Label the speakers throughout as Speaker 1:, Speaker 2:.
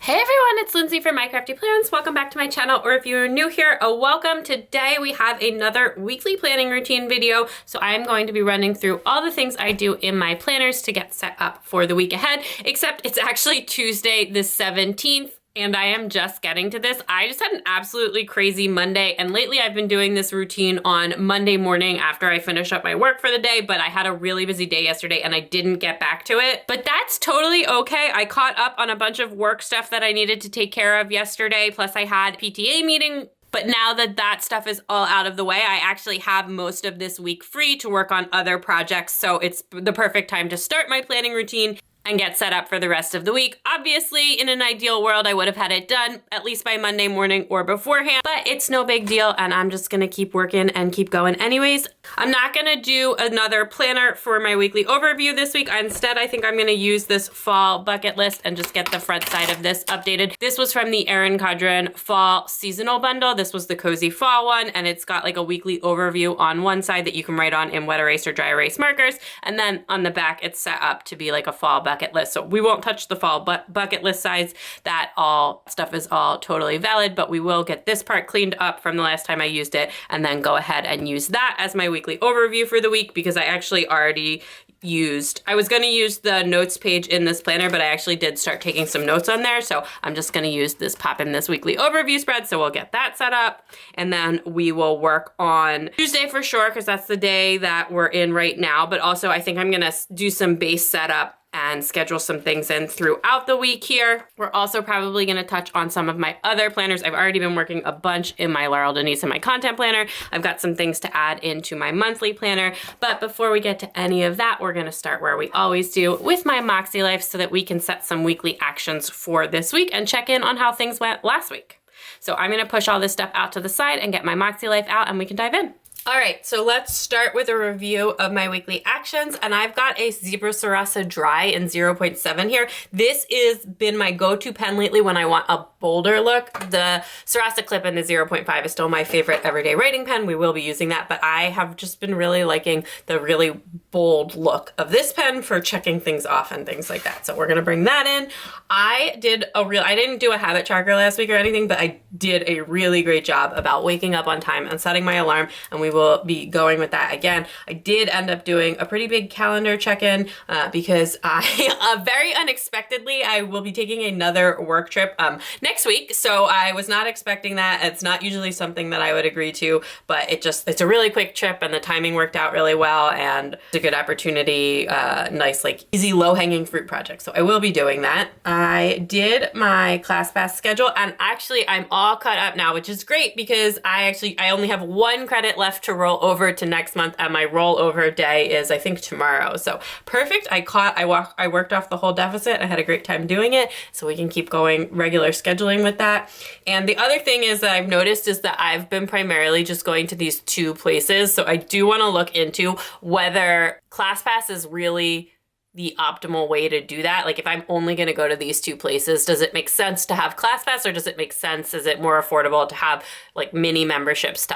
Speaker 1: Hey everyone, it's Lindsay from My Crafty Plans. Welcome back to my channel, or if you're new here, welcome. Today we have another weekly planning routine video. So I am going to be running through all the things I do in my planners to get set up for the week ahead, except it's actually Tuesday the 17th. And I am just getting to this. I just had an absolutely crazy Monday, and lately I've been doing this routine on Monday morning after I finish up my work for the day, but I had a really busy day yesterday and I didn't get back to it. But that's totally okay. I caught up on a bunch of work stuff that I needed to take care of yesterday, plus I had a PTA meeting. But now that that stuff is all out of the way, I actually have most of this week free to work on other projects, so it's the perfect time to start my planning routine and get set up for the rest of the week. Obviously, in an ideal world, I would have had it done at least by Monday morning or beforehand, but it's no big deal, and I'm just gonna keep working and keep going anyways. I'm not gonna do another planner for my weekly overview this week. Instead, I think I'm gonna use this fall bucket list and just get the front side of this updated. This was from the Erin Condren Fall Seasonal Bundle. This was the Cozy Fall one, and it's got like a weekly overview on one side that you can write on in wet erase or dry erase markers, and then on the back, it's set up to be like a fall bucket list. So we won't touch the fall bucket list sides. That all stuff is all totally valid, but we will get this part cleaned up from the last time I used it and then go ahead and use that as my weekly overview for the week, because I actually already I was gonna use the notes page in this planner, but I actually did start taking some notes on there. So I'm just gonna use this pop in this weekly overview spread. So we'll get that set up, and then we will work on Tuesday for sure, because that's the day that we're in right now. But also I think I'm gonna do some base setup and schedule some things in throughout the week here. We're also probably gonna touch on some of my other planners. I've already been working a bunch in my Laurel Denise and my content planner. I've got some things to add into my monthly planner. But before we get to any of that, we're gonna start where we always do with my MakseLife, so that we can set some weekly actions for this week and check in on how things went last week. So I'm gonna push all this stuff out to the side and get my MakseLife out, and we can dive in. All right, so let's start with a review of my weekly actions, and I've got a Zebra Sarasa Dry in 0.7 here. This has been my go-to pen lately when I want a bolder look. The Sarasa Clip in the 0.5 is still my favorite everyday writing pen. We will be using that, but I have just been really liking the really bold look of this pen for checking things off and things like that. So we're gonna bring that in. I didn't do a habit tracker last week or anything, but I did a really great job about waking up on time and setting my alarm, and we will be going with that again. I did end up doing a pretty big calendar check-in because I, very unexpectedly, I will be taking another work trip next week. So I was not expecting that. It's not usually something that I would agree to, but it's a really quick trip, and the timing worked out really well, and it's a good opportunity, nice, like easy, low-hanging fruit project. So I will be doing that. I did my ClassPass schedule, and actually I'm all caught up now, which is great, because I only have one credit left to roll over to next month, and my rollover day is, I think, tomorrow. So perfect. I worked off the whole deficit. I had a great time doing it, so we can keep going regular scheduling with that. And the other thing is that I've noticed is that I've been primarily just going to these two places. So I do want to look into whether ClassPass is really the optimal way to do that. Like, if I'm only going to go to these two places, does it make sense to have ClassPass, or does it make sense, is it more affordable to have like mini memberships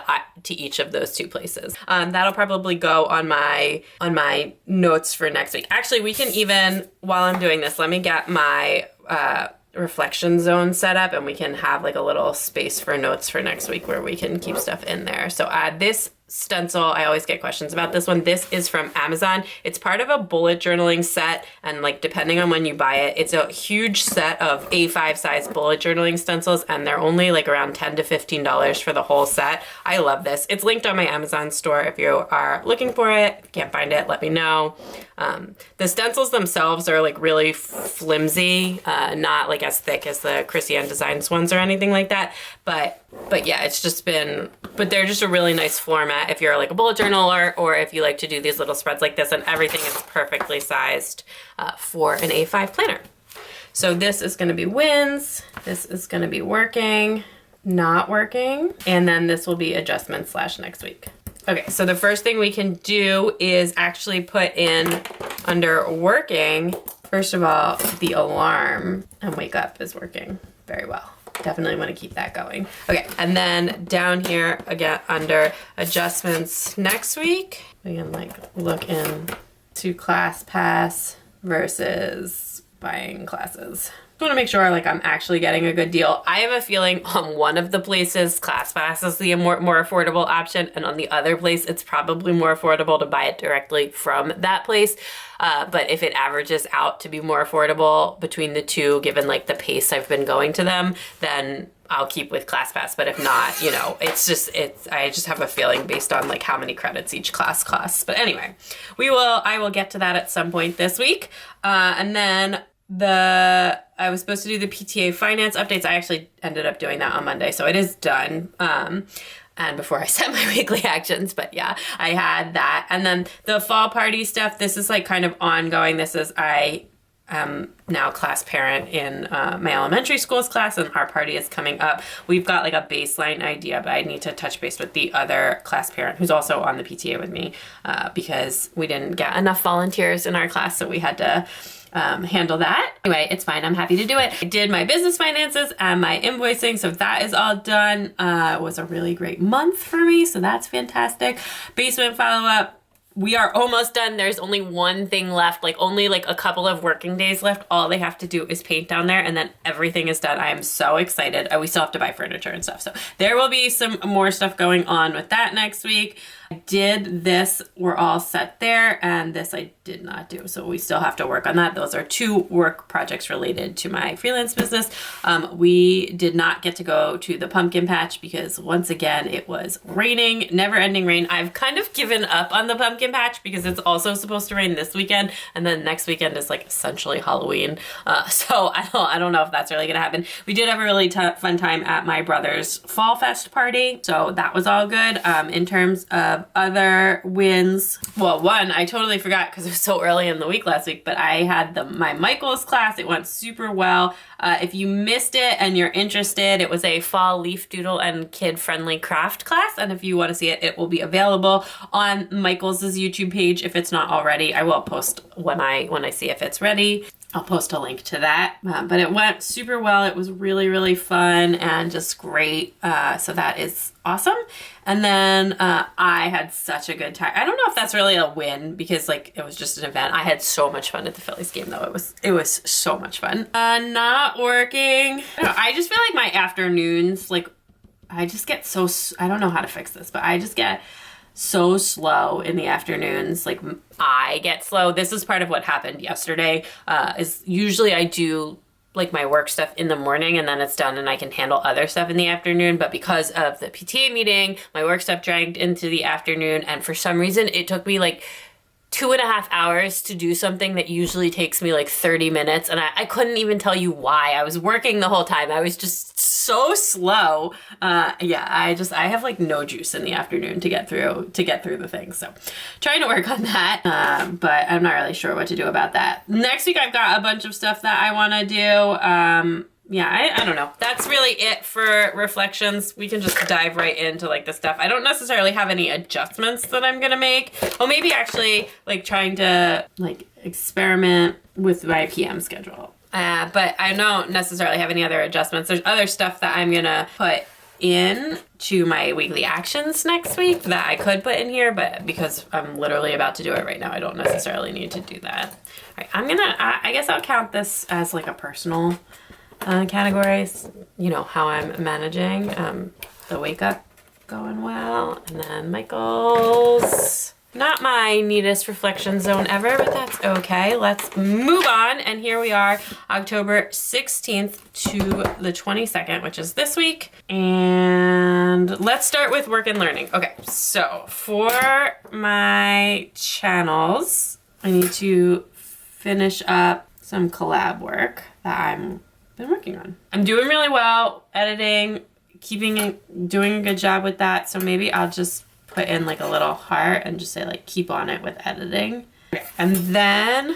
Speaker 1: to each of those two places? That'll probably go on my notes for next week. Actually, we can even, while I'm doing this, let me get my reflection zone set up, and we can have like a little space for notes for next week where we can keep stuff in there. So this stencil, I always get questions about this one. This is from Amazon. It's part of a bullet journaling set, and like depending on when you buy it, it's a huge set of A5 size bullet journaling stencils, and they're only like around $10 to $15 for the whole set. I love this. It's linked on my Amazon store if you are looking for it. If you can't find it, let me know. The stencils themselves are like really flimsy, not like as thick as the Christian Designs ones or anything like that. But yeah, it's just been, but they're just a really nice format if you're like a bullet journaler, or if you like to do these little spreads like this, and everything is perfectly sized for an A5 planner. So this is gonna be wins, this is gonna be working, not working, and then this will be adjustments / next week. Okay, so the first thing we can do is actually put in under working, first of all, the alarm and wake up is working very well. Definitely want to keep that going. Okay, and then down here again under adjustments next week, we can like look in to ClassPass versus buying classes. want to make sure like I'm actually getting a good deal. I have a feeling on one of the places, ClassPass is the more affordable option, and on the other place, it's probably more affordable to buy it directly from that place. But if it averages out to be more affordable between the two, given like the pace I've been going to them, then I'll keep with ClassPass. But if not, you know, I just have a feeling based on like how many credits each class costs. But anyway, I will get to that at some point this week. And then I was supposed to do the PTA finance updates. I actually ended up doing that on Monday, so it is done. And before I set my weekly actions, but yeah, I had that. And then the fall party stuff, this is like kind of ongoing. I am now class parent in my elementary school's class, and our party is coming up. We've got like a baseline idea, but I need to touch base with the other class parent who's also on the PTA with me, because we didn't get enough volunteers in our class, so we had to handle that. Anyway, it's fine. I'm happy to do it. I did my business finances and my invoicing, so that is all done. It was a really great month for me, so that's fantastic. Basement follow-up. We are almost done. There's only one thing left, like only like a couple of working days left. All they have to do is paint down there and then everything is done. I am so excited. We still have to buy furniture and stuff. So there will be some more stuff going on with that next week. I did this, we're all set there, and this I did not do. So we still have to work on that. Those are two work projects related to my freelance business. We did not get to go to the pumpkin patch because once again, it was raining, never ending rain. I've kind of given up on the pumpkin patch because it's also supposed to rain this weekend, and then next weekend is like essentially Halloween. So I don't know if that's really gonna happen. We did have a really fun time at my brother's Fall Fest party, so that was all good. In terms of other wins, well, one, I totally forgot because it was so early in the week last week, but I had my Michael's class. It went super well. If you missed it and you're interested, it was a fall leaf doodle and kid-friendly craft class, and if you want to see it, it will be available on Michael's YouTube page if it's not already. I will post when I see if it's ready. I'll post a link to that, but it went super well. It was really, really fun and just great. So that is awesome. And then I had such a good time. I don't know if that's really a win because like it was just an event. I had so much fun at the Phillies game though. It was so much fun. Not working. I just feel like my afternoons, like I just get so, I don't know how to fix this, but I just get so slow in the afternoons. Like I get slow. This is part of what happened yesterday. Is usually I do like my work stuff in the morning and then it's done and I can handle other stuff in the afternoon. But because of the PTA meeting, my work stuff dragged into the afternoon. And for some reason it took me like 2.5 hours to do something that usually takes me like 30 minutes. And I couldn't even tell you why. I was working the whole time. I was just so slow. Yeah, I have like no juice in the afternoon to get through the thing. So trying to work on that. But I'm not really sure what to do about that. Next week, I've got a bunch of stuff that I want to do. Yeah, I don't know. That's really it for reflections. We can just dive right into like the stuff. I don't necessarily have any adjustments that I'm gonna make. Oh, maybe actually like trying to like experiment with my PM schedule. But I don't necessarily have any other adjustments. There's other stuff that I'm gonna put in to my weekly actions next week that I could put in here, but because I'm literally about to do it right now, I don't necessarily need to do that. All right, I guess I'll count this as like a personal categories, you know, how I'm managing the wake up going well, and then Michael's not my neatest reflection zone ever, but that's okay. Let's move on. And here we are, October 16th to the 22nd, which is this week. And let's start with work and learning. Okay, so for my channels, I need to finish up some collab work that I'm been working on. I'm doing really well editing, doing a good job with that. So maybe I'll just put in like a little heart and just say like keep on it with editing. Okay. And then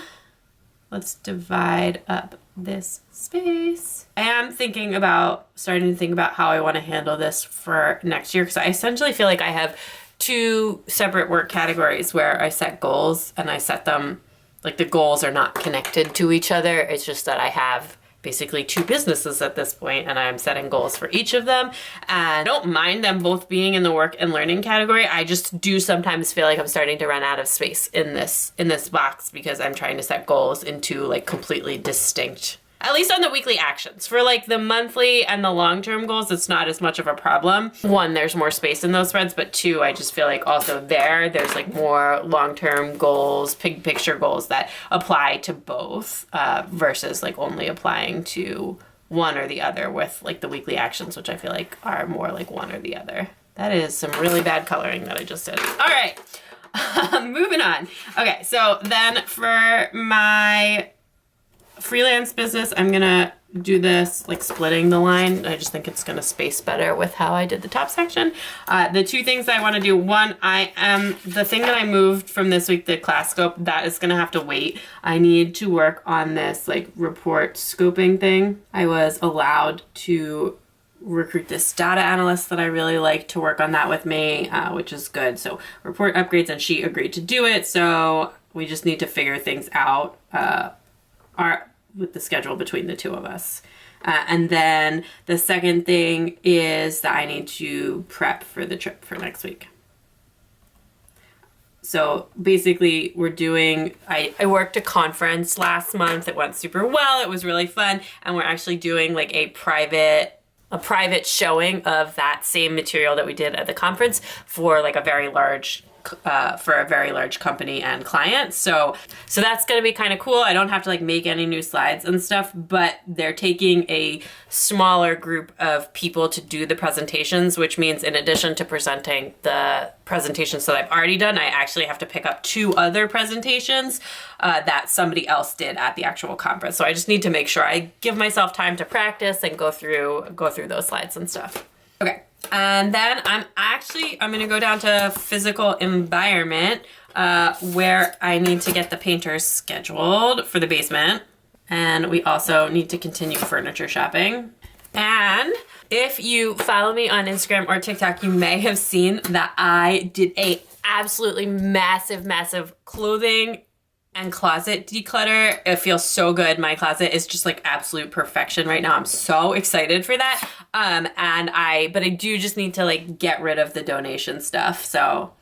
Speaker 1: let's divide up this space. I am starting to think about how I want to handle this for next year, because I essentially feel like I have two separate work categories where I set goals and I set them like the goals are not connected to each other. It's just that I have basically two businesses at this point, and I'm setting goals for each of them. And I don't mind them both being in the work and learning category. I just do sometimes feel like I'm starting to run out of space in this box because I'm trying to set goals in two like completely distinct At least on the weekly actions. For like the monthly and the long-term goals, it's not as much of a problem. One, there's more space in those threads, but two, I just feel like also there's like more long-term goals, big picture goals that apply to both versus like only applying to one or the other with like the weekly actions, which I feel like are more like one or the other. That is some really bad coloring that I just did. All right, moving on. Okay, so then for my freelance business, I'm gonna do this like splitting the line. I just think it's gonna space better with how I did the top section. The two things I want to do, one, the thing that I moved from this week, the class scope, that is gonna have to wait. I need to work on this like report scoping thing. I was allowed to recruit this data analyst that I really like to work on that with me, which is good. So report upgrades, and she agreed to do it. So we just need to figure things out with the schedule between the two of us. And then the second thing is that I need to prep for the trip for next week. So basically I worked a conference last month. It went super well. It was really fun. And we're actually doing like a private showing of that same material that we did at the conference for like a very large company and client. So that's going to be kind of cool. I don't have to like make any new slides and stuff, but they're taking a smaller group of people to do the presentations, which means in addition to presenting the presentations that I've already done, I actually have to pick up 2 other presentations that somebody else did at the actual conference. So I just need to make sure I give myself time to practice and go through those slides and stuff. Okay. And then I'm going to go down to physical environment where I need to get the painters scheduled for the basement. And we also need to continue furniture shopping. And if you follow me on Instagram or TikTok, you may have seen that I did a absolutely massive clothing and closet declutter. It feels so good. My closet is just like absolute perfection right now. I'm so excited for that. But I do just need to like get rid of the donation stuff. So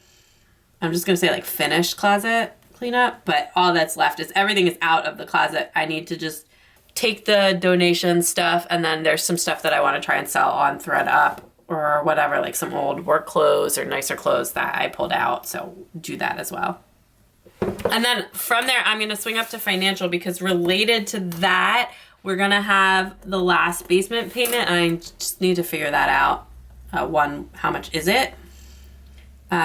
Speaker 1: I'm just gonna say like finished closet cleanup, but all that's left is everything is out of the closet. I need to just take the donation stuff, and then there's some stuff that I want to try and sell on ThreadUp or whatever, like some old work clothes or nicer clothes that I pulled out. So do that as well. And then from there, I'm going to swing up to financial, because related to that, we're going to have the last basement payment, and I just need to figure that out. One, how much is it?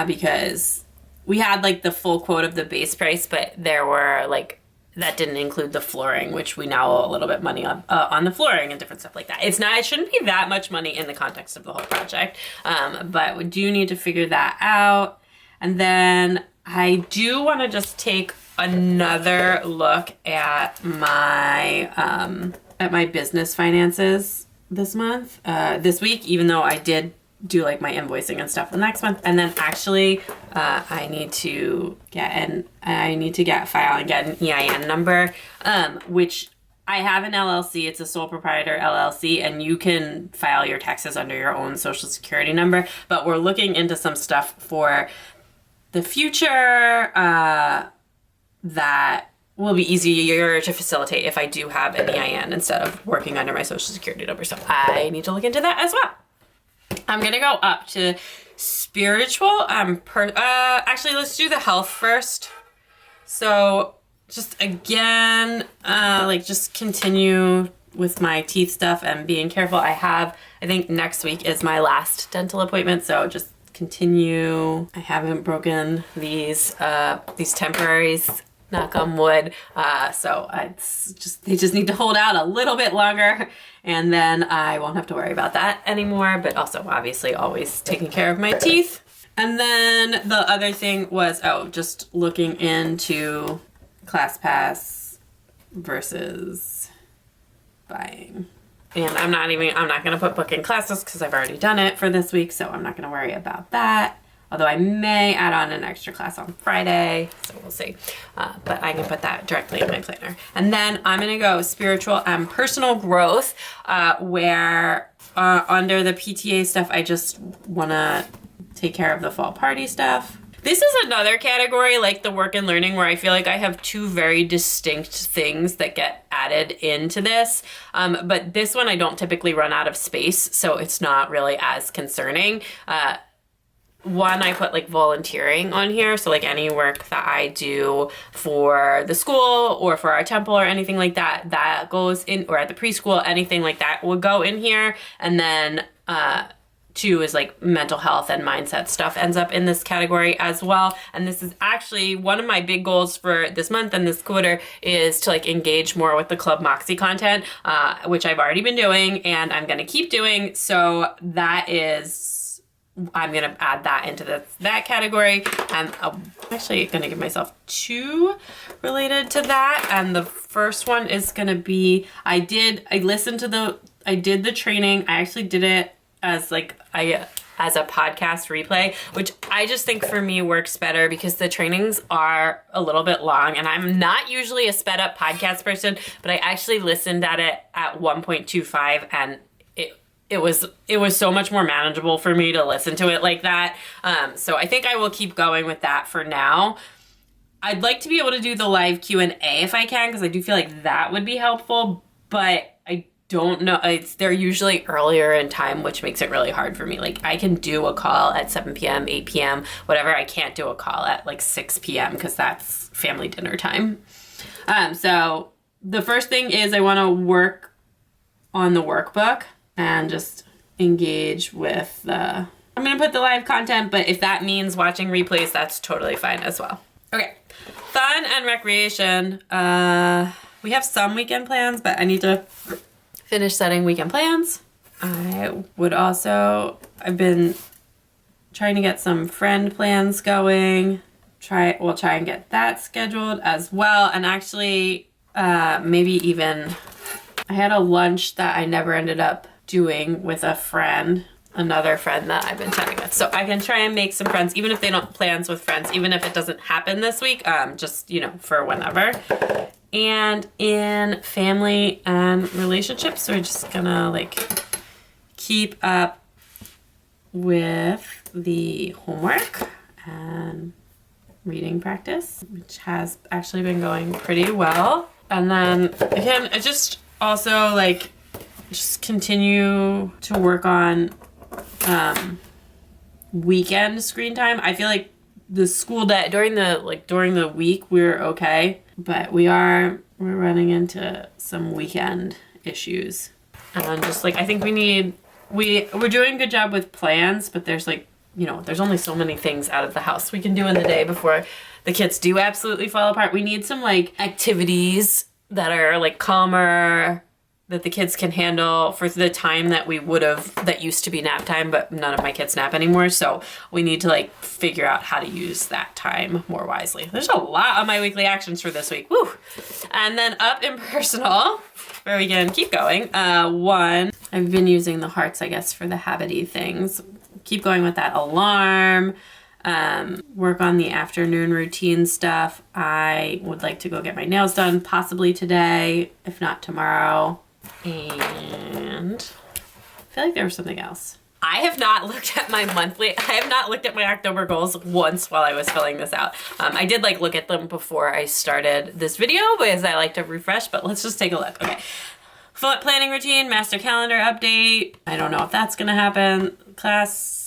Speaker 1: Because we had like the full quote of the base price, but there were like, that didn't include the flooring, which we now owe a little bit money on the flooring and different stuff like that. It shouldn't be that much money in the context of the whole project, but we do need to figure that out. And then I do want to just take another look at my business finances this week, even though I did do like my invoicing and stuff the next month. And then actually I need to file and get an EIN number, which I have an LLC. It's a sole proprietor LLC, and you can file your taxes under your own social security number. But we're looking into some stuff for the future that will be easier to facilitate if I do have an EIN instead of working under my social security number. So I need to look into that as well. I'm gonna go up to spiritual. Actually, let's do the health first. So just again, just continue with my teeth stuff and being careful. I think next week is my last dental appointment, so just continue. I haven't broken these temporaries, knock on wood. So they just need to hold out a little bit longer, and then I won't have to worry about that anymore, but also obviously always taking care of my teeth. And then the other thing was, just looking into ClassPass versus buying. And I'm not going to put booking classes because I've already done it for this week, so I'm not going to worry about that. Although I may add on an extra class on Friday, so we'll see. But I can put that directly in my planner. And then I'm going to go spiritual and personal growth, where under the PTA stuff, I just want to take care of the fall party stuff. This is another category like the work and learning where I feel like I have two very distinct things that get added into this. But this one I don't typically run out of space, so it's not really as concerning. One, I put like volunteering on here. So like any work that I do for the school or for our temple or anything like that, that goes in, or at the preschool, anything like that would go in here. And then, two is like mental health and mindset stuff ends up in this category as well. And this is actually one of my big goals for this month and this quarter is to like engage more with the Club Moxy content, which I've already been doing and I'm going to keep doing. So that is, I'm going to add that into that category. And I'm actually going to give myself two related to that. And the first one is going to be, I did the training. I actually did it as as a podcast replay, which I just think for me works better because the trainings are a little bit long and I'm not usually a sped up podcast person, but I actually listened at it at 1.25 and it was so much more manageable for me to listen to it like that. So I think I will keep going with that for now. I'd like to be able to do the live Q&A if I can, because I do feel like that would be helpful, but I don't know. They're usually earlier in time, which makes it really hard for me. Like I can do a call at 7 p.m., 8 p.m., whatever. I can't do a call at like 6 p.m. because that's family dinner time. So the first thing is I want to work on the workbook and just engage with I'm going to put the live content, but if that means watching replays, that's totally fine as well. Okay. Fun and recreation. We have some weekend plans, but I need to finish setting weekend plans. I've been trying to get some friend plans going. We'll try and get that scheduled as well. And actually, maybe even, I had a lunch that I never ended up doing with a friend, another friend that I've been chatting with. So I can try and make some friends, even if they don't plans with friends, even if it doesn't happen this week, just, for whenever. And in family and relationships, we're just gonna keep up with the homework and reading practice, which has actually been going pretty well. And then again, I just also just continue to work on weekend screen time. I feel like the school day during the week we're okay, but we're running into some weekend issues. And just I think we're doing a good job with plans, but there's there's only so many things out of the house we can do in the day before the kids do absolutely fall apart. We need some activities that are calmer, that the kids can handle for the time that that used to be nap time, but none of my kids nap anymore. So we need to figure out how to use that time more wisely. There's a lot on my weekly actions for this week. Woo! And then up in personal, where we can keep going. One, I've been using the hearts, I guess, for the habity things. Keep going with that alarm. Work on the afternoon routine stuff. I would like to go get my nails done, possibly today, if not tomorrow. And I feel like there was something else. I have not looked at my October goals once while I was filling this out. I did look at them before I started this video because I like to refresh, but let's just take a look. Okay. Planning routine, master calendar update. I don't know if that's going to happen. Class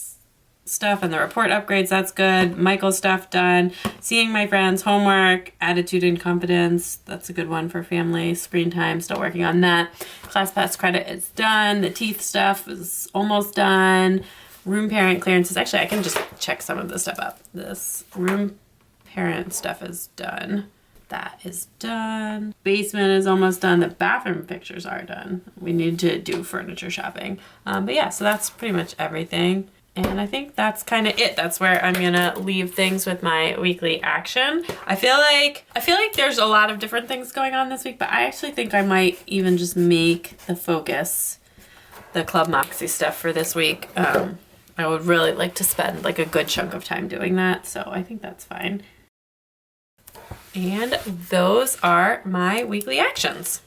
Speaker 1: stuff and the report upgrades, that's good. Michael's stuff done. Seeing my friends, homework, attitude and confidence, that's a good one for family. Screen time, still working on that. Class pass credit is done. The teeth stuff is almost done. Room parent clearances. Actually, I can just check some of this stuff up. This room parent stuff is done. That is done. Basement is almost done. The bathroom pictures are done. We need to do furniture shopping. But yeah, so that's pretty much everything. And I think that's kind of it. That's where I'm gonna leave things with my weekly action. I feel like there's a lot of different things going on this week, but I actually think I might even just make the focus the Club Moxy stuff for this week. I would really like to spend a good chunk of time doing that, so I think that's fine. And those are my weekly actions.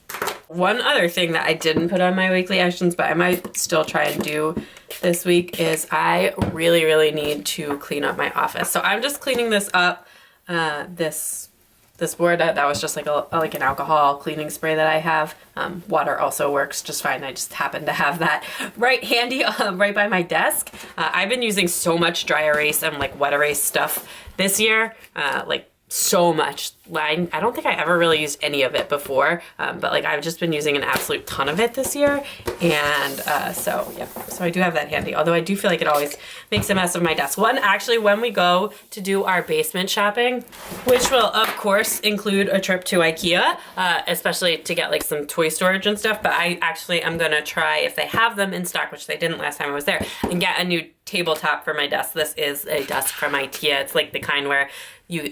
Speaker 1: One other thing that I didn't put on my weekly actions, but I might still try and do this week, is I really, really need to clean up my office. So I'm just cleaning this up. This board that was just like an alcohol cleaning spray that I have. Water also works just fine. I just happen to have that right handy, right by my desk. I've been using so much dry erase and like wet erase stuff this year, like so much. I don't think I ever really used any of it before, but like I've just been using an absolute ton of it this year. And so yeah, so I do have that handy. Although I do feel like it always makes a mess of my desk. Actually, when we go to do our basement shopping, which will of course include a trip to IKEA, especially to get like some toy storage and stuff. But I actually am gonna try, if they have them in stock, which they didn't last time I was there, and get a new tabletop for my desk. This is a desk from IKEA. It's like the kind where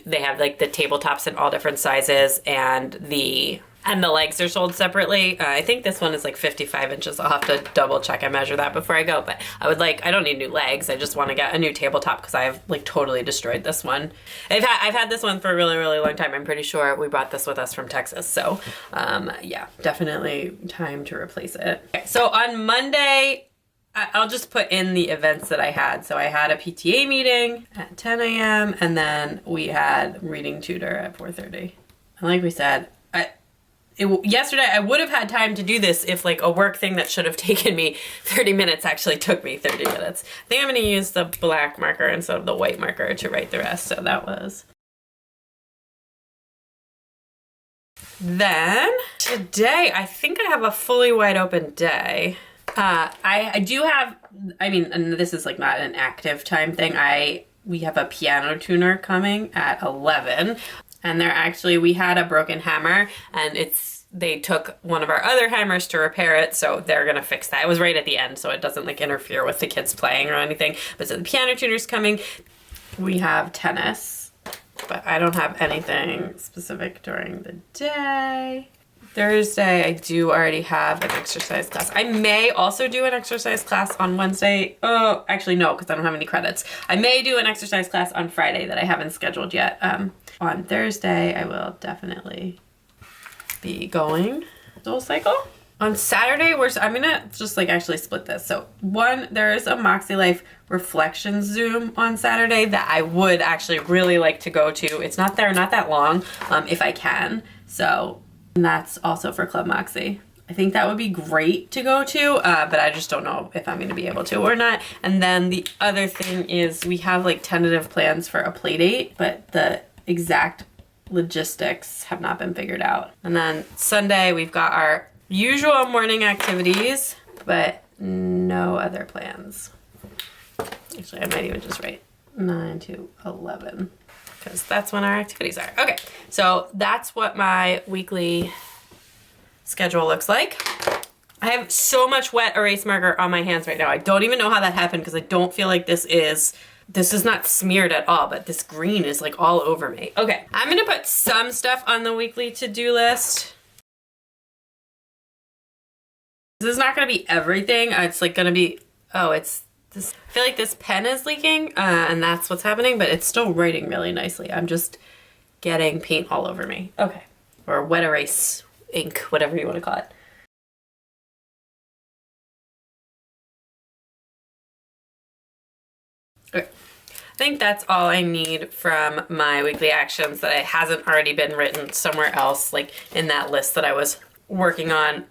Speaker 1: they have like the tabletops in all different sizes, and the legs are sold separately. I think this one is like 55 inches. I'll have to double check and measure that before I go, but I don't need new legs. I just want to get a new tabletop because I have like totally destroyed this one. I've had this one for a really, really long time. I'm pretty sure we brought this with us from Texas. So yeah, definitely time to replace it. Okay, so on Monday, I'll just put in the events that I had. So I had a PTA meeting at 10 a.m. and then we had reading tutor at 4:30. And like we said, yesterday I would have had time to do this if like a work thing that should have taken me 30 minutes actually took me 30 minutes. I think I'm gonna use the black marker instead of the white marker to write the rest. So that was. Then today, I think I have a fully wide open day. I do have, and this is like not an active time thing. We have a piano tuner coming at 11, and we had a broken hammer, and they took one of our other hammers to repair it, so they're gonna fix that. It was right at the end, so it doesn't like interfere with the kids playing or anything. But so the piano tuner's coming. We have tennis, but I don't have anything specific during the day. Thursday, I do already have an exercise class. I may also do an exercise class on Wednesday. Oh, actually no, because I don't have any credits. I may do an exercise class on Friday that I haven't scheduled yet. On Thursday, I will definitely be going Soul Cycle. On Saturday, I'm gonna just like actually split this. So there is a MakseLife reflection Zoom on Saturday that I would actually really like to go to. It's not that long, if I can. So. And that's also for Club Moxy. I think that would be great to go to, but I just don't know if I'm going to be able to or not. And then the other thing is we have like tentative plans for a play date, but the exact logistics have not been figured out. And then Sunday, we've got our usual morning activities, but no other plans. Actually, I might even just write 9 to 11. Because that's when our activities are. Okay, so that's what my weekly schedule looks like. I have so much wet erase marker on my hands right now. I don't even know how that happened because I don't feel like this is not smeared at all, but this green is like all over me. Okay, I'm gonna put some stuff on the weekly to-do list. This is not gonna be everything. It's like gonna be, I feel like this pen is leaking, and that's what's happening, but it's still writing really nicely. I'm just getting paint all over me. Okay. Or wet erase ink, whatever you want to call it. Okay. I think that's all I need from my weekly actions that it hasn't already been written somewhere else, like in that list that I was working on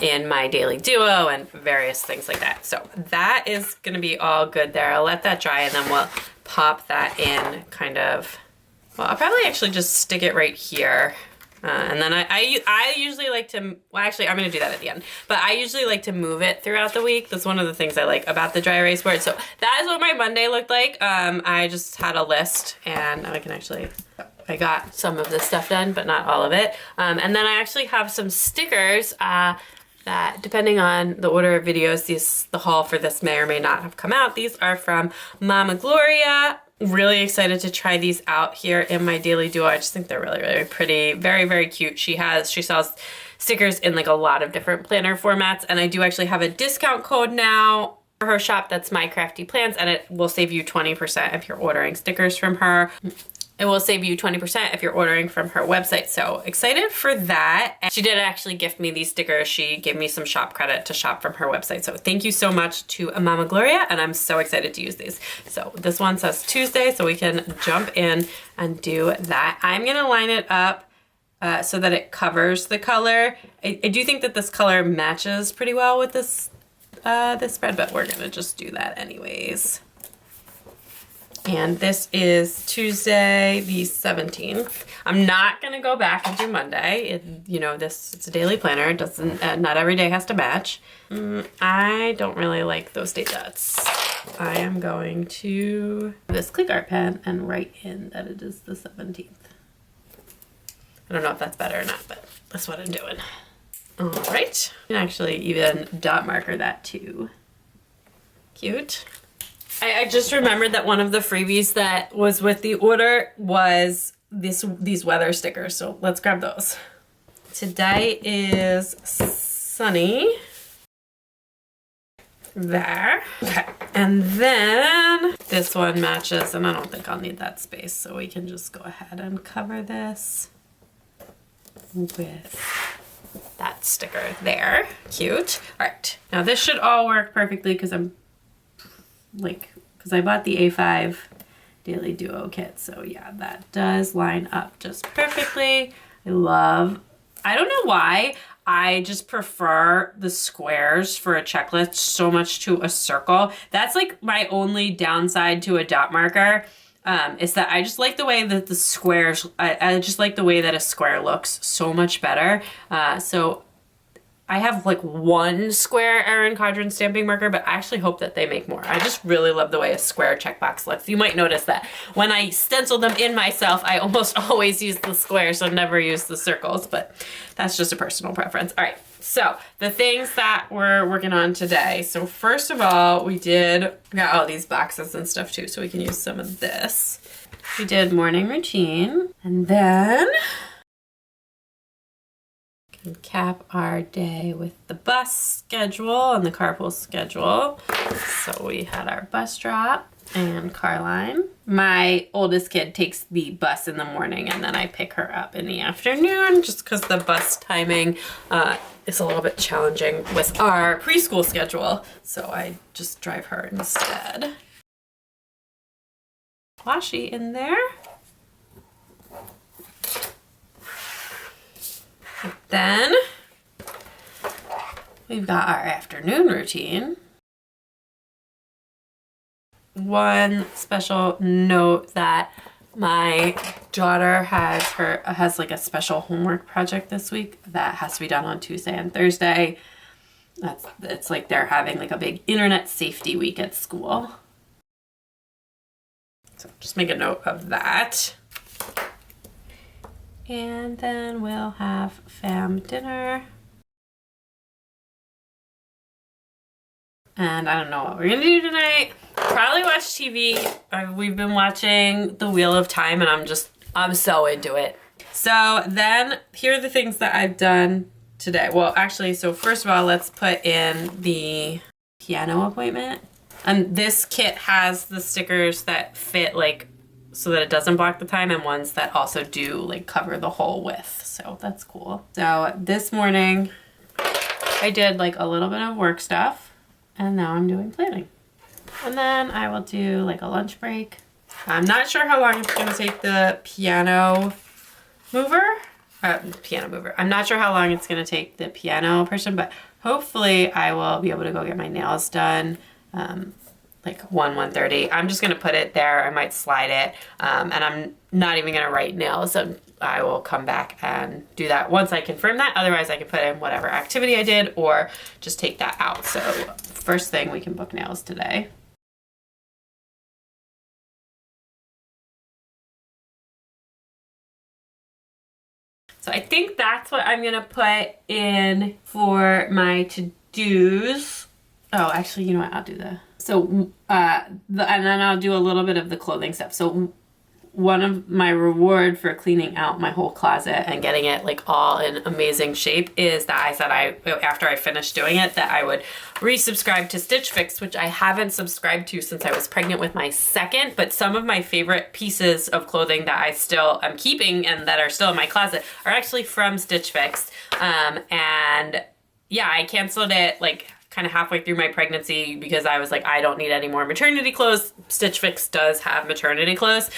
Speaker 1: in my daily duo and various things like that. So that is gonna be all good there. I'll let that dry and then we'll pop that in kind of, well, I'll probably actually just stick it right here. And then I usually like to, well, actually I'm gonna do that at the end, but I usually like to move it throughout the week. That's one of the things I like about the dry erase board. So that is what my Monday looked like. I just had a list and I can actually, I got some of this stuff done, but not all of it. And then I actually have some stickers that, depending on the order of videos, the haul for this may or may not have come out. These are from Mama Gloria. Really excited to try these out here in my daily duo. I just think they're really, really pretty. Very, very cute. She sells stickers in like a lot of different planner formats, and I do actually have a discount code now for her shop. That's My Crafty Plans, and it will save you 20% if you're ordering stickers from her. it will save you 20% if you're ordering from her website. So excited for that. And she did actually gift me these stickers. She gave me some shop credit to shop from her website. So thank you so much to Mama Gloria, and I'm so excited to use these. So this one says Tuesday, so we can jump in and do that. I'm gonna line it up so that it covers the color. I do think that this color matches pretty well with this spread, but we're gonna just do that anyways. And this is Tuesday the 17th. I'm not gonna go back and do Monday. You know, it's a daily planner. It doesn't, not every day has to match. I don't really like those date dots. I am going to this click art pen and write in that it is the 17th. I don't know if that's better or not, but that's what I'm doing. All right, you can actually even dot marker that too. Cute. I just remembered that one of the freebies that was with the order was these weather stickers, so let's grab those. Today is sunny. There. Okay. And then this one matches, and I don't think I'll need that space, so we can just go ahead and cover this with that sticker there. Cute. All right. Now this should all work perfectly because I bought the A5 Daily Duo kit. So yeah, that does line up just perfectly. I don't know why, I just prefer the squares for a checklist so much to a circle. That's like my only downside to a dot marker, is that I just like the way that the squares, I just like the way that a square looks so much better. So I have like one square Erin Condren stamping marker, but I actually hope that they make more. I just really love the way a square checkbox looks. You might notice that when I stencil them in myself, I almost always use the squares, so never use the circles, but that's just a personal preference. All right, so the things that we're working on today. So first of all, we got all these boxes and stuff too, so we can use some of this. We did morning routine, and then and cap our day with the bus schedule and the carpool schedule. So we had our bus drop and car line. My oldest kid takes the bus in the morning, and then I pick her up in the afternoon just because the bus timing is a little bit challenging with our preschool schedule. So I just drive her instead. Washi in there. Then we've got our afternoon routine. One special note that my daughter has like a special homework project this week that has to be done on Tuesday and Thursday. It's like they're having like a big internet safety week at school. So just make a note of that. And then we'll have fam dinner. And I don't know what we're gonna do tonight. Probably watch TV. We've been watching The Wheel of Time, and I'm so into it. So then here are the things that I've done today. Well, actually, so first of all, let's put in the piano appointment. And this kit has the stickers that fit like so that it doesn't block the time, and ones that also do like cover the whole width. So that's cool. So this morning I did like a little bit of work stuff, and now I'm doing planning. And then I will do like a lunch break. I'm not sure how long it's gonna take the piano mover. I'm not sure how long it's gonna take the piano person, but hopefully I will be able to go get my nails done like 1:30. I'm just gonna put it there. I might slide it, and I'm not even gonna write nails. So I will come back and do that once I confirm that. Otherwise, I can put in whatever activity I did or just take that out. So first thing, we can book nails today. So I think that's what I'm gonna put in for my to-dos. Oh, actually, you know what? I'll do and then I'll do a little bit of the clothing stuff. So one of my reward for cleaning out my whole closet and getting it like all in amazing shape is that I said after I finished doing it, that I would resubscribe to Stitch Fix, which I haven't subscribed to since I was pregnant with my second, but some of my favorite pieces of clothing that I still am keeping and that are still in my closet are actually from Stitch Fix. And yeah, I canceled it like kind of halfway through my pregnancy because I was like, I don't need any more maternity clothes. Stitch Fix does have maternity clothes.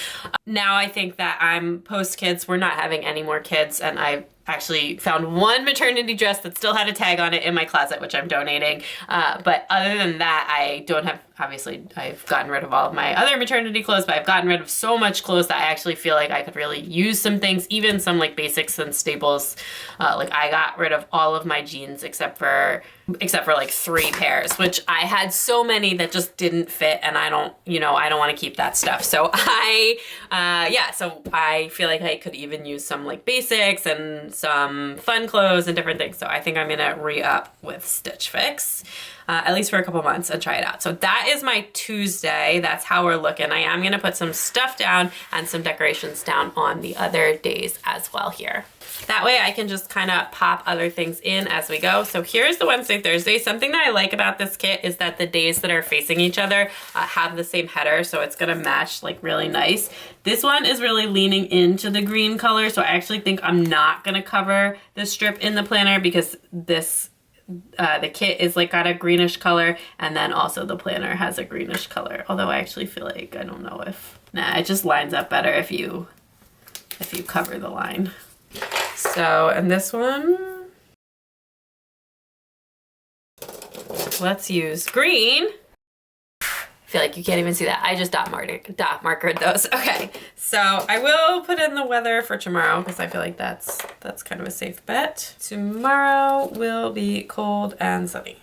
Speaker 1: Now I think that I'm post kids, we're not having any more kids, and I actually found one maternity dress that still had a tag on it in my closet, which I'm donating. But other than that, I don't have, obviously I've gotten rid of all of my other maternity clothes, but I've gotten rid of so much clothes that I actually feel like I could really use some things, even some like basics and staples. Like I got rid of all of my jeans except for like 3 pairs, which I had so many that just didn't fit, and I don't want to keep that stuff. So so I feel like I could even use some like basics and some fun clothes and different things. So I think I'm gonna re-up with Stitch Fix, at least for a couple months, and try it out. So that is my Tuesday. That's how we're looking. I am gonna put some stuff down and some decorations down on the other days as well here. That way I can just kind of pop other things in as we go. So here's the Wednesday, Thursday. Something that I like about this kit is that the days that are facing each other have the same header, so it's gonna match like really nice. This one is really leaning into the green color, so I actually think I'm not gonna cover the strip in the planner because this the kit is like got a greenish color, and then also the planner has a greenish color. Although I actually feel like, I don't know if, it just lines up better if you cover the line. So, and this one, let's use green. I feel like you can't even see that. I just dot markered those. Okay, so I will put in the weather for tomorrow because I feel like that's kind of a safe bet. Tomorrow will be cold and sunny.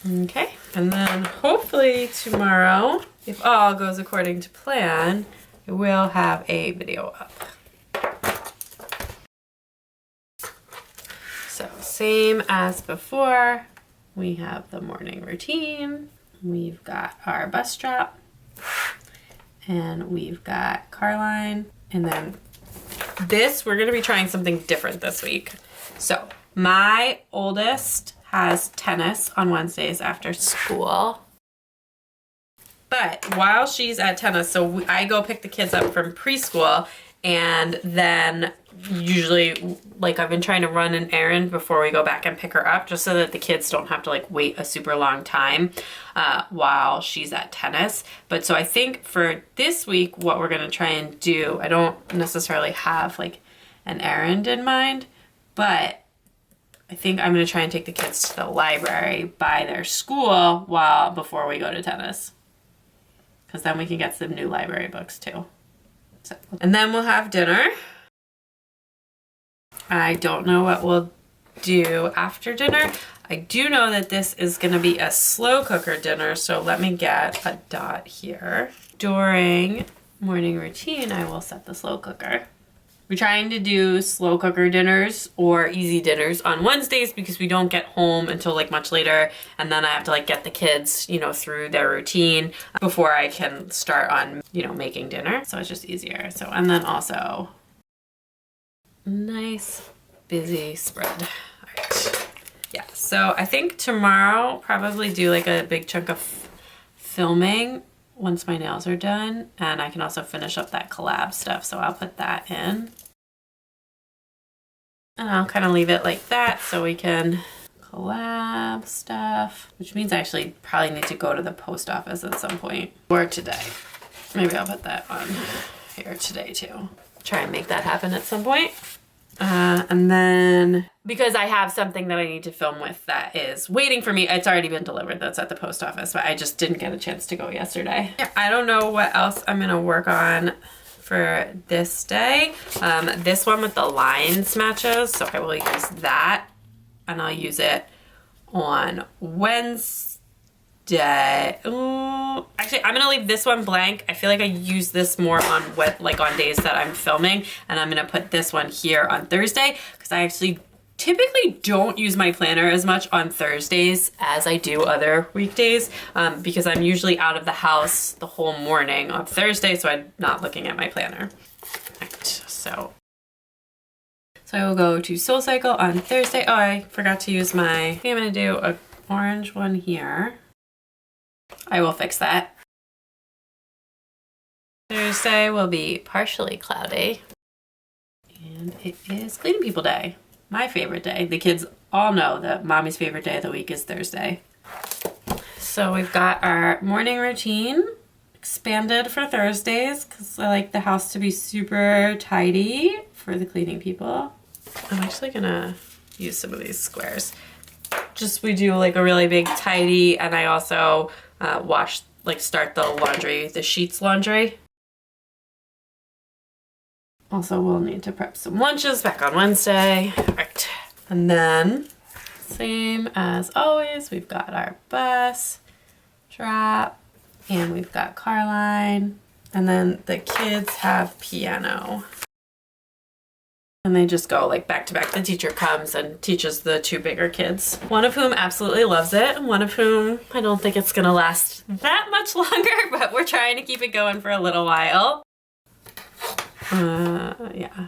Speaker 1: Okay, and then hopefully tomorrow, if all goes according to plan, I will have a video up. So same as before, we have the morning routine, we've got our bus drop, and we've got car line, and then we're gonna be trying something different this week. So my oldest has tennis on Wednesdays after school. But while she's at tennis, so I go pick the kids up from preschool, and then usually, like, I've been trying to run an errand before we go back and pick her up, just so that the kids don't have to like wait a super long time while she's at tennis. But so I think for this week, what we're gonna try and do, I don't necessarily have like an errand in mind, but I think I'm gonna try and take the kids to the library by their school before we go to tennis. Because then we can get some new library books too. So, and then we'll have dinner. I don't know what we'll do after dinner. I do know that this is gonna be a slow cooker dinner, so let me get a dot here. During morning routine, I will set the slow cooker. We're trying to do slow cooker dinners or easy dinners on Wednesdays because we don't get home until like much later, and then I have to like get the kids, through their routine before I can start on, making dinner. So it's just easier. So, and then also nice busy spread. All right. Yeah, so I think tomorrow probably do like a big chunk of filming once my nails are done, and I can also finish up that collab stuff, so I'll put that in. And I'll kind of leave it like that so we can collab stuff, which means I actually probably need to go to the post office at some point, or today. Maybe I'll put that on here today too. Try and make that happen at some point. And then, because I have something that I need to film with that is waiting for me, it's already been delivered, that's at the post office, but I just didn't get a chance to go yesterday. Yeah, I don't know what else I'm gonna work on for this day. This one with the lines matches, so I will use that, and I'll use it on Wednesday. Actually, I'm gonna leave this one blank. I feel like I use this more on on days that I'm filming, and I'm gonna put this one here on Thursday because I actually typically don't use my planner as much on Thursdays as I do other weekdays because I'm usually out of the house the whole morning on Thursday, so I'm not looking at my planner. Right, so I will go to SoulCycle on Thursday. Oh, I forgot to use my, I think I'm gonna do an orange one here. I will fix that. Thursday will be partially cloudy. And it is Cleaning People Day, my favorite day. The kids all know that mommy's favorite day of the week is Thursday. So we've got our morning routine expanded for Thursdays because I like the house to be super tidy for the cleaning people. I'm actually gonna use some of these squares. Just we do like a really big tidy, and I also wash, like start the laundry, the sheets laundry. Also, we'll need to prep some lunches back on Wednesday. Right. And then, same as always, we've got our bus, trap, and we've got car line. And then the kids have piano. And they just go like back to back. The teacher comes and teaches the two bigger kids, one of whom absolutely loves it, and one of whom I don't think it's gonna last that much longer, but we're trying to keep it going for a little while. Yeah.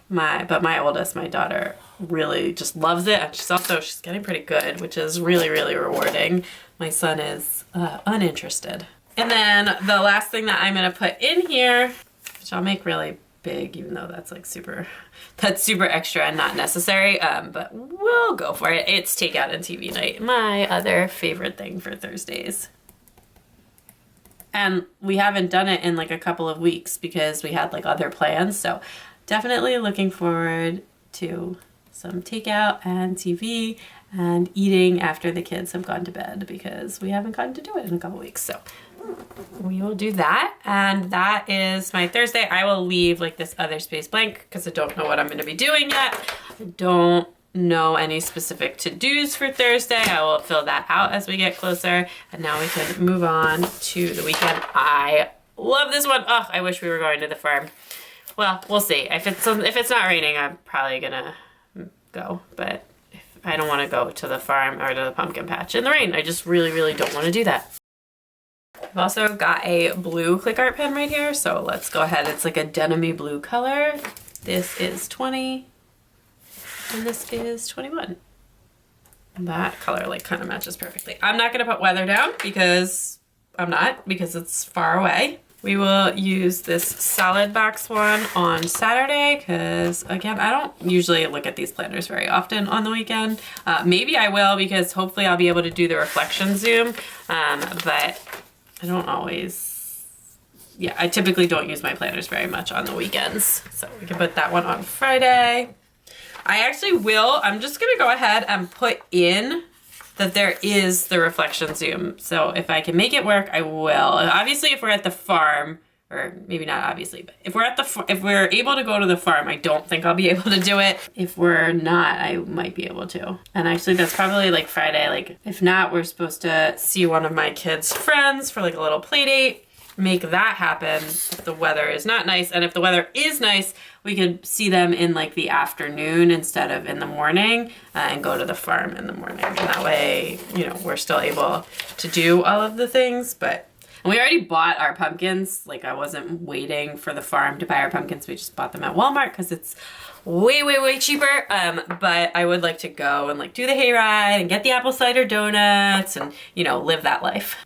Speaker 1: But my oldest, my daughter, really just loves it, and she's getting pretty good, which is really, really rewarding. My son is uninterested. And then the last thing that I'm gonna put in here, which I'll make really big, even though that's like super extra and not necessary, but we'll go for it. It's takeout and TV night, my other favorite thing for Thursdays. And we haven't done it in like a couple of weeks because we had like other plans. So definitely looking forward to some takeout and TV and eating after the kids have gone to bed because we haven't gotten to do it in a couple weeks. So we will do that. And that is my Thursday. I will leave like this other space blank because I don't know what I'm going to be doing yet. I don't know any specific to-dos for Thursday. I will fill that out as we get closer. And now we can move on to the weekend. I love this one. Oh, I wish we were going to the farm. Well, we'll see. If it's not raining, I'm probably gonna go. But if I don't want to go to the farm or to the pumpkin patch in the rain. I just really, really don't want to do that. I've also got a blue click art pen right here. So let's go ahead. It's like a denim-y blue color. This is 20. And this is 21. That color like kind of matches perfectly. I'm not gonna put weather down because it's far away. We will use this solid box one on Saturday because again, I don't usually look at these planners very often on the weekend. Maybe I will because hopefully I'll be able to do the reflection zoom, but I don't always, I typically don't use my planners very much on the weekends. So we can put that one on Friday. I actually will, I'm just gonna go ahead and put in that there is the reflection zoom. So if I can make it work, I will. Obviously, if we're at the farm, or maybe not obviously, but if we're able to go to the farm, I don't think I'll be able to do it. If we're not, I might be able to. And actually that's probably like Friday. Like if not, we're supposed to see one of my kids' friends for like a little play date. Make that happen if the weather is not nice. And if the weather is nice, we could see them in like the afternoon instead of in the morning and go to the farm in the morning. And that way, you know, we're still able to do all of the things. And we already bought our pumpkins. Like I wasn't waiting for the farm to buy our pumpkins. We just bought them at Walmart because it's way, way, way cheaper. But I would like to go and like do the hayride and get the apple cider donuts and, you know, live that life.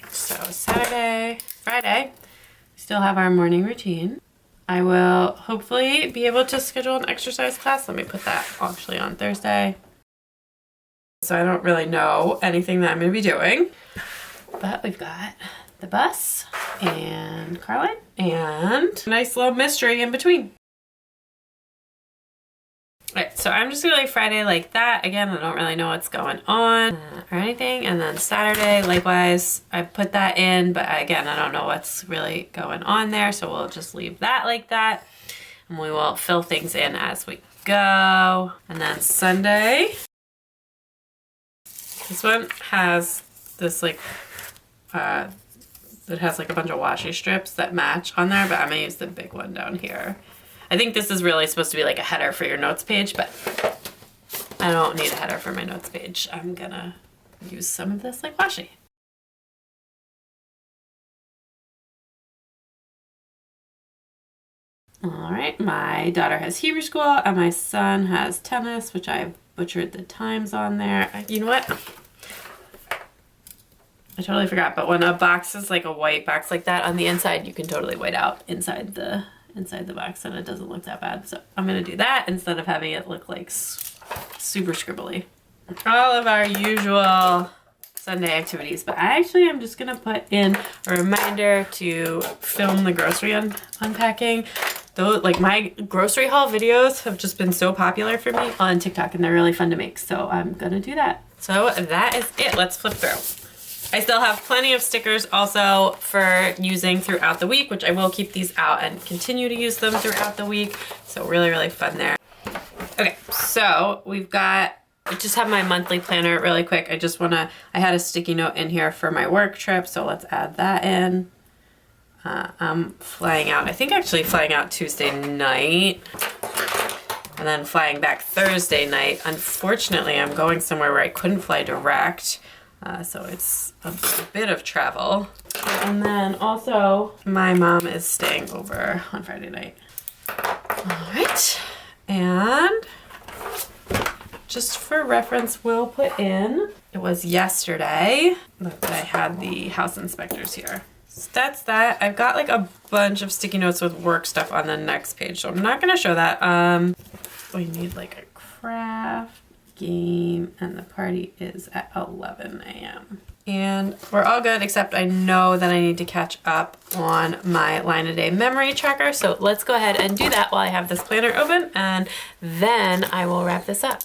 Speaker 1: So Saturday, Friday, we still have our morning routine. I will hopefully be able to schedule an exercise class. Let me put that actually on Thursday. So I don't really know anything that I'm going to be doing. But we've got the bus and Carlin and a nice little mystery in between. Alright, so I'm just gonna like Friday like that. Again, I don't really know what's going on or anything. And then Saturday, likewise, I put that in, but again, I don't know what's really going on there. So we'll just leave that like that. And we will fill things in as we go. And then Sunday, this one has this like, it has like a bunch of washi strips that match on there, but I'm gonna use the big one down here. I think this is really supposed to be like a header for your notes page, but I don't need a header for my notes page. I'm gonna use some of this like washi. All right, my daughter has Hebrew school and my son has tennis, which I've butchered the times on there. You know what? I totally forgot, but when a box is like a white box like that on the inside, you can totally white out inside the box and it doesn't look that bad. So I'm gonna do that instead of having it look like super scribbly. All of our usual Sunday activities, but I actually am just gonna put in a reminder to film the grocery unpacking. Though, like, my grocery haul videos have just been so popular for me on TikTok and they're really fun to make. So I'm gonna do that. So that is it. Let's flip through. I still have plenty of stickers also for using throughout the week, which I will keep these out and continue to use them throughout the week. So really, really fun there. Okay, so we've got, I just have my monthly planner really quick. I had a sticky note in here for my work trip, so let's add that in. I'm flying out, I think actually flying out Tuesday night and then flying back Thursday night. Unfortunately, I'm going somewhere where I couldn't fly direct, so it's a bit of travel. And then also my mom is staying over on Friday night. All right, and just for reference, we'll put in, it was yesterday that I had the house inspectors here. So that's that. I've got like a bunch of sticky notes with work stuff on the next page, so I'm not gonna show that. We need like a craft game and the party is at 11 a.m. And we're all good, except I know that I need to catch up on my line a day memory tracker. So let's go ahead and do that while I have this planner open, and then I will wrap this up.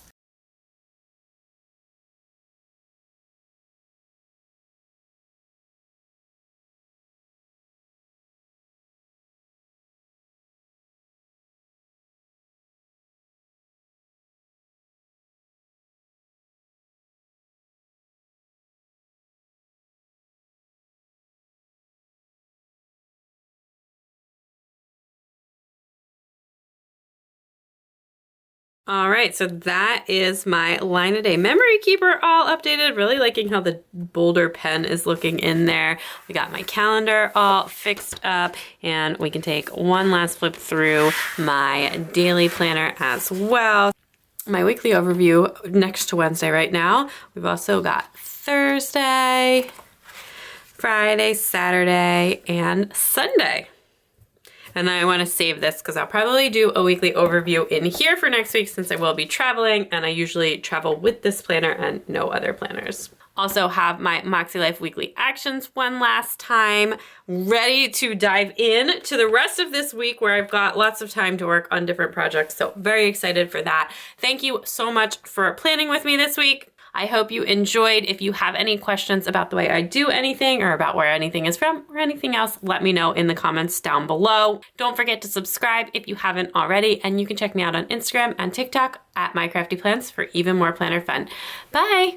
Speaker 1: All right, so that is my line a day memory keeper all updated. Really liking how the bolder pen is looking in there. We got my calendar all fixed up, and we can take one last flip through my daily planner as well. My weekly overview next to Wednesday right now. We've also got Thursday, Friday, Saturday, and Sunday. And I want to save this because I'll probably do a weekly overview in here for next week since I will be traveling, and I usually travel with this planner and no other planners. Also have my MakseLife weekly actions one last time, ready to dive in to the rest of this week where I've got lots of time to work on different projects. So very excited for that. Thank you so much for planning with me this week. I hope you enjoyed. If you have any questions about the way I do anything or about where anything is from or anything else, let me know in the comments down below. Don't forget to subscribe if you haven't already, and you can check me out on Instagram and TikTok at MyCraftyPlans for even more planner fun. Bye!